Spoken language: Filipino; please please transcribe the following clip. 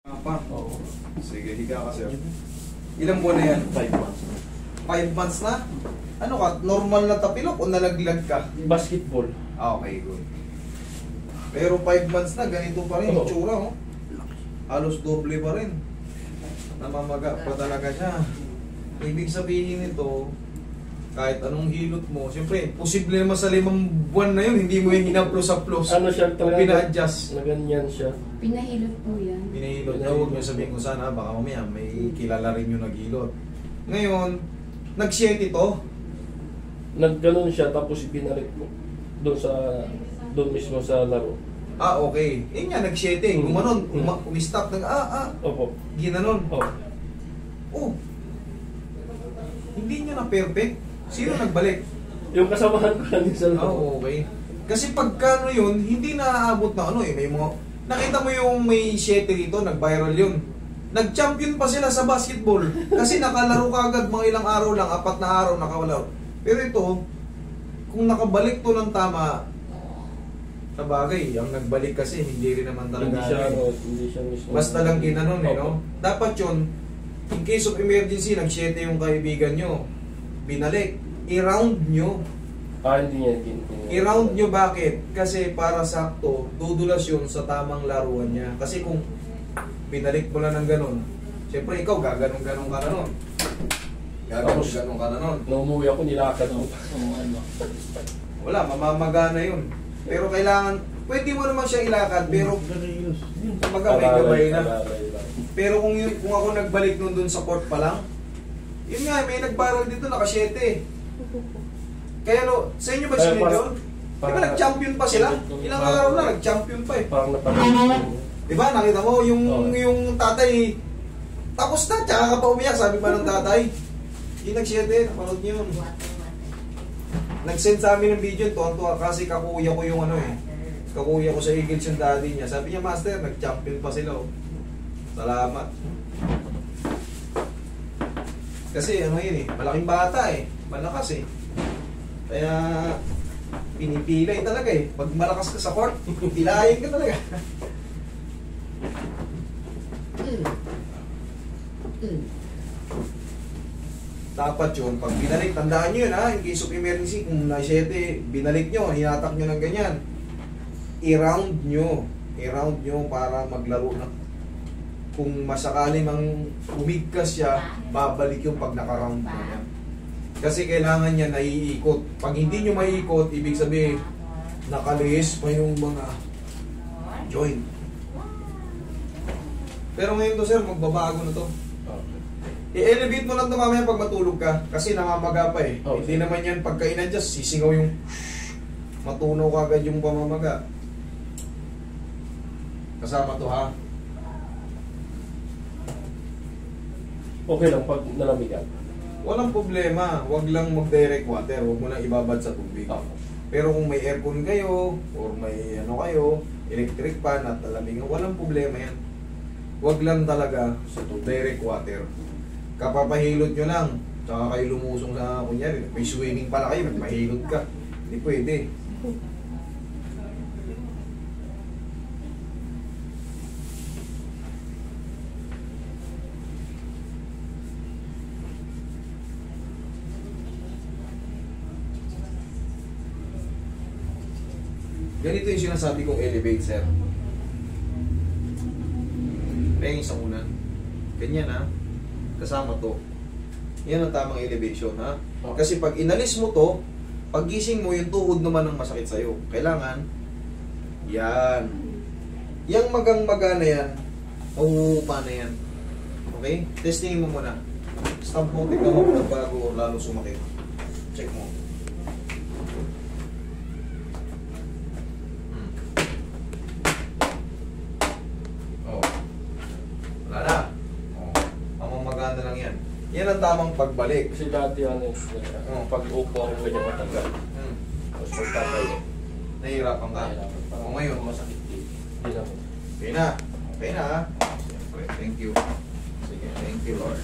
Pa. Oo. Sige, higa ka sir. Ilang buwan na yan? 5 months. 5 months na? Ano ka? Normal na tapilok o nalaglag ka? Basketball. Okay, good. Pero 5 months na, ganito pa rin. Oo. Itsura, oh. Halos doble pa rin. Namamaga pa talaga siya. Ibig sabihin nito, kahit anong hilot mo, siyempre, posible naman sa 5 buwan na yun, hindi mo yung hinaplos-aplos. Ano siya O talaga? pina-adjust. Na ganyan siya. Pinahilot po yan. Pinahilot na, huwag nyo sabihin kung saan, ha? Baka mamaya may kilala rin yung naghilot. Ngayon, nag-share ito. Nagganon siya tapos ibinalik mo doon mismo sa laro. Ah, okay. Yun nga, nag-shete. Gumanon, umistop, Opo. ginanon. Oh. Oh. Hindi niya na perfect. Sino nagbalik? Yung kasamahan ko lang din sa laro. Ah, okay. Kasi pagka ano yun, hindi naaabot na ano eh. May mga, nakita mo yung may shete dito, nag-viral yun. Nag-champion pa sila sa basketball. Kasi nakalaro ka agad mga ilang araw lang, 4 na araw nakalaro. Pero ito, kung nakabalik to ng tama, sa bagay, ang nagbalik kasi hindi rin naman talaga. Hindi siya mismo. Basta lang ginanon eh, no? Dapat yun, in case of emergency, nag-shete yung kaibigan nyo, binalik, i-round nyo. Hindi niya. I-round nyo bakit? Kasi para sakto, dudulas yun sa tamang laruan niya. Kasi kung binalik mo lang ng ganon, siyempre ikaw, gaganong-ganong ka na nun. Gaganong-ganong ka na nun. Nung umuwi ako, nilakad mo. Wala, mamamaga na yun. Pero kailangan, pwede mo naman siya ilakad, pero kumbaga may gabay na. Pero kung ako nagbalik nun dun sa court pa lang, yun nga, may nag-viral dito, naka-7. Kaya no, sa inyo ba sinunod yun? Di ba nag-champion pa sila? Ilang araw na, nag-champion pa eh. Parang napanood. Di ba, nakita mo, yung tatay, tapos na, tsaka ka pa umiyak, sabi pa ng tatay. Yung nag-7, napanood niyo yun. Nag-send sa amin ng video, tuwan-tuwa kasi kakuya ko yung ano eh. Kakuya ko sa Eagles yung daddy niya. Sabi niya, Master, nag-champion pa sila oh. Salamat. Kasi ano yun eh, malaking bata eh. Malakas eh. Kaya pinipilay talaga eh. Pag malakas ka sa court, pilayin ka talaga. Dapat yun, pag binalik, tandaan nyo yun ha, in case of emergency, kung na-7, binalik nyo, hinatak nyo ng ganyan, i-round nyo para maglaro na. Kung masakali mang umigkas siya, babalik yung pag naka-round mo yan. Kasi kailangan niya naiikot. Pag hindi nyo maiikot, ibig sabihin, nakalihis pa yung mga joint. Pero ngayon to sir, magbabago na to. I-elevate mo lang ito mamaya pag matulog ka. Kasi namamaga pa eh. Okay. Hindi naman yan pagka in-adjust, sisingaw yung matunaw ka agad yung pamamaga. Kasama to ha. Okay lang pag nalamigan. Walang problema. Huwag lang mag-direct water. Huwag mo lang ibabad sa tubig. Pero kung may aircon kayo, or may ano kayo, electric fan at alamingan, walang problema yan. Huwag lang talaga sa direct water. Kapapahilot nyo lang, tsaka kayo lumusong sa, kunyari, may swimming pala kayo, nagpahilot ka. Hindi pwede. Ganito yung sinasabi kong elevate, sir. Pengin sa unan. Ganyan ha. Kasama to. Yan ang tamang elevation ha. Kasi pag inalis mo to, pag gising mo, yung tuhod naman ang masakit sa'yo. Kailangan, yan. Yang magang-maga na yan, umuupa na yan. Okay? Testingin mo muna. Stamp mo, tignan mo bago lalo sumakit. Check mo. Maganda lang yan. Yan ang tamang pagbalik. Kasi dati pag upo ako ganyan matagal. Tapos pagtatay, nahihirapan ka. O ngayon, masakit din. Hindi naman. Okay na. Okay na ha. Siyempre, thank you. Sige, thank you Lord.